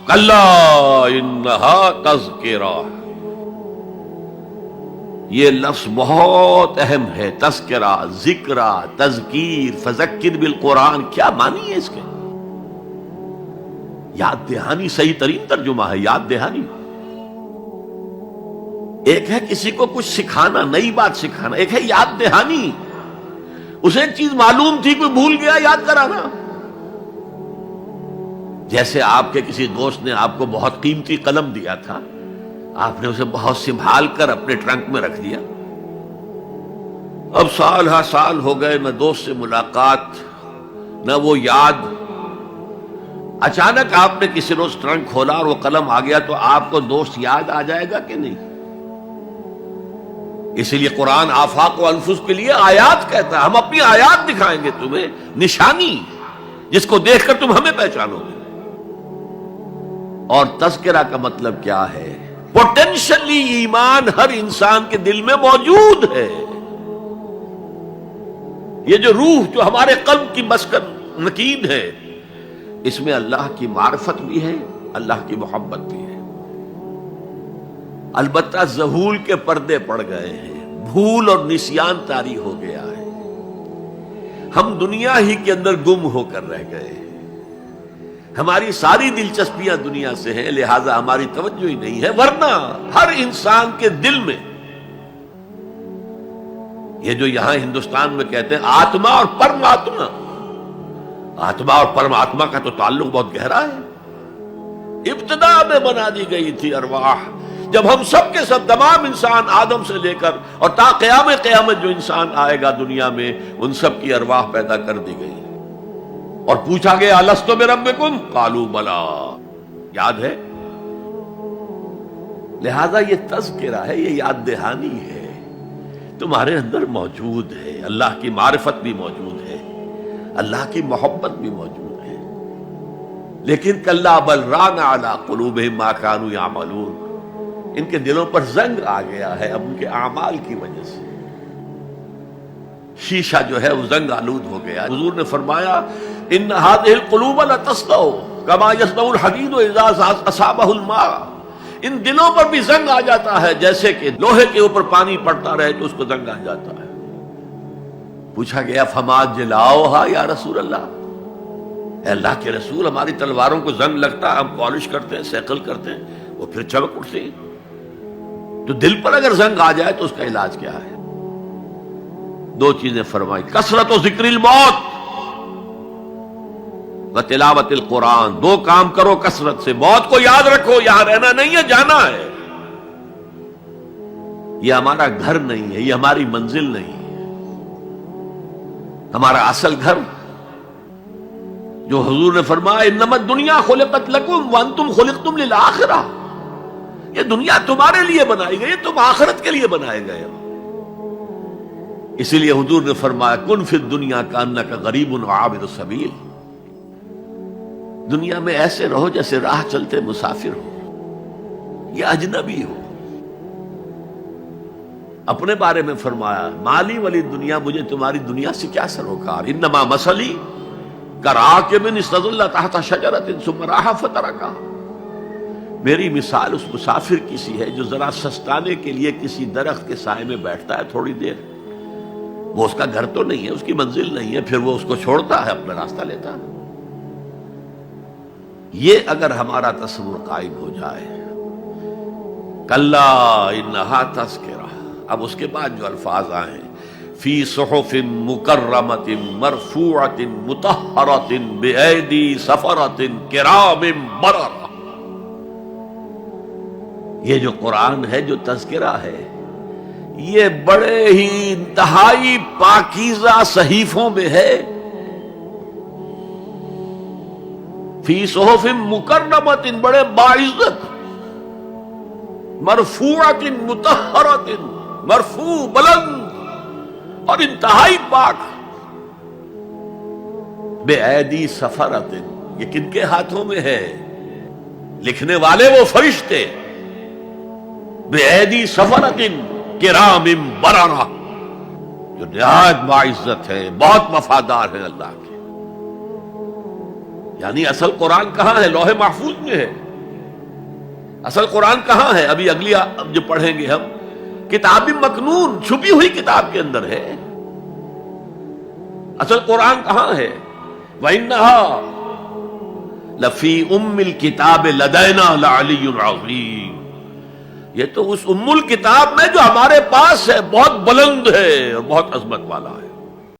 کلا انہا تذکرہ، یہ لفظ بہت اہم ہے، تذکرہ، ذکرہ، تذکیر، فذکر بالقرآن، کیا معنی ہے اس کے؟ یاد دہانی صحیح ترین ترجمہ ہے، یاد دہانی۔ ایک ہے کسی کو کچھ سکھانا، نئی بات سکھانا، ایک ہے یاد دہانی، اسے ایک چیز معلوم تھی کوئی بھول گیا، یاد کرانا۔ جیسے آپ کے کسی دوست نے آپ کو بہت قیمتی قلم دیا تھا، آپ نے اسے بہت سنبھال کر اپنے ٹرنک میں رکھ دیا، اب سال ہا سال ہو گئے، نہ دوست سے ملاقات، نہ وہ یاد، اچانک آپ نے کسی روز ٹرنک کھولا اور وہ قلم آ گیا، تو آپ کو دوست یاد آ جائے گا کہ نہیں؟ اسی لیے قرآن آفاق و انفس کے لیے آیات کہتا ہے، ہم اپنی آیات دکھائیں گے تمہیں، نشانی جس کو دیکھ کر تم ہمیں پہچانو گے۔ اور تذکرہ کا مطلب کیا ہے؟ پوٹینشلی ایمان ہر انسان کے دل میں موجود ہے، یہ جو روح جو ہمارے قلب کی مسکن مکین ہے، اس میں اللہ کی معرفت بھی ہے، اللہ کی محبت بھی ہے، البتہ ذہول کے پردے پڑ گئے ہیں، بھول اور نسیان طاری ہو گیا ہے، ہم دنیا ہی کے اندر گم ہو کر رہ گئے ہیں، ہماری ساری دلچسپیاں دنیا سے ہیں، لہذا ہماری توجہ ہی نہیں ہے، ورنہ ہر انسان کے دل میں یہ جو یہاں ہندوستان میں کہتے ہیں آتما اور پرماتما، آتما اور پرماتما کا تو تعلق بہت گہرا ہے، ابتدا میں بنا دی گئی تھی ارواح، جب ہم سب کے سب تمام انسان آدم سے لے کر اور تا قیامت جو انسان آئے گا دنیا میں، ان سب کی ارواح پیدا کر دی گئی، اور پوچھا گیا الستو بربکم قالوا بلا، یاد ہے؟ لہذا یہ تذکرہ ہے، یہ یاد دہانی ہے، تمہارے اندر موجود ہے، اللہ کی معرفت بھی موجود ہے، اللہ کی محبت بھی موجود ہے، لیکن کلا بل ران علی قلوبہم ما کانوا یعملون، ان کے دلوں پر زنگ آ گیا ہے اب ان کے اعمال کی وجہ سے، شیشہ جو ہے وہ زنگ آلود ہو گیا۔ حضور نے فرمایا ان هذه القلوب لتصدع كما يصدع الحديد اذا اصابه الماء، ان دلوں پر بھی زنگ آ جاتا ہے جیسے کہ لوہے کے اوپر پانی پڑتا رہے تو اس کو زنگ آ جاتا ہے۔ پوچھا گیا فما جلاؤھا یا رسول اللہ، اے اللہ کے رسول ہماری تلواروں کو زنگ لگتا ہے، ہم پالش کرتے ہیں، سیکل کرتے ہیں، وہ پھر چمک اٹھتے ہیں، تو دل پر اگر زنگ آ جائے تو اس کا علاج کیا ہے؟ دو چیزیں فرمائی، کثرت و ذکر الموت و تلاوت القرآن، دو کام کرو کثرت سے، موت کو یاد رکھو، یہاں رہنا نہیں ہے، جانا ہے، یہ ہمارا گھر نہیں ہے، یہ ہماری منزل نہیں ہے، ہمارا اصل گھر جو حضور نے فرمایا انما الدنیا خلقت لکم وانتم خلقتم للآخرہ، یہ دنیا تمہارے لیے بنائی گئی، تم آخرت کے لیے بنائے گئے ہو، اسی لیے حضور نے فرمایا کن فی الدنیا کانک غریب وعابر السبیل، دنیا میں ایسے رہو جیسے راہ چلتے مسافر ہو یا اجنبی ہو۔ اپنے بارے میں فرمایا مالی والی دنیا، مجھے تمہاری دنیا سے کیا سروکار، انما مثلی کراکب استظل تحت شجرۃ ثم راح فترکھا، میری مثال اس مسافر کی سی ہے جو ذرا سستانے کے لیے کسی درخت کے سائے میں بیٹھتا ہے تھوڑی دیر، وہ اس کا گھر تو نہیں ہے، اس کی منزل نہیں ہے، پھر وہ اس کو چھوڑتا ہے، اپنا راستہ لیتا ہے۔ یہ اگر ہمارا تصور قائم ہو جائے، کلا انہا تذکرہ، اب اس کے بعد جو الفاظ آئے ہیں فی صحف مکرمۃ مرفوعۃ مطہرۃ بایدی سفرۃ کرام بررہ، یہ جو قرآن ہے، جو تذکرہ ہے، یہ بڑے ہی انتہائی پاکیزہ صحیفوں میں ہے، فی صحف مکرمۃ، بڑے باعزت، مرفوعۃ مطہرۃ، مرفوع بلند اور انتہائی پاک، بے ایدی سفرۃ، یہ کن کے ہاتھوں میں ہے؟ لکھنے والے وہ فرشتے، بے ایدی سفرۃ کرام بررہ، جو نہایت باعزت ہے، بہت وفادار ہیں اللہ کے۔ یعنی اصل قرآن کہاں ہے؟ لوح محفوظ میں ہے، اصل قرآن کہاں ہے؟ ابھی اگلی جو پڑھیں گے ہم، کتاب مکنون، چھپی ہوئی کتاب کے اندر ہے. اصل قرآن کہاں ہے؟ وَإِنَّهَا لَفِي أُمِّ الْكِتَابِ لَدَيْنَا لَعَلِيٌّ عَظِيمٌ. یہ تو اس ام الکتاب میں جو ہمارے پاس ہے، بہت بلند ہے اور بہت عظمت والا ہے.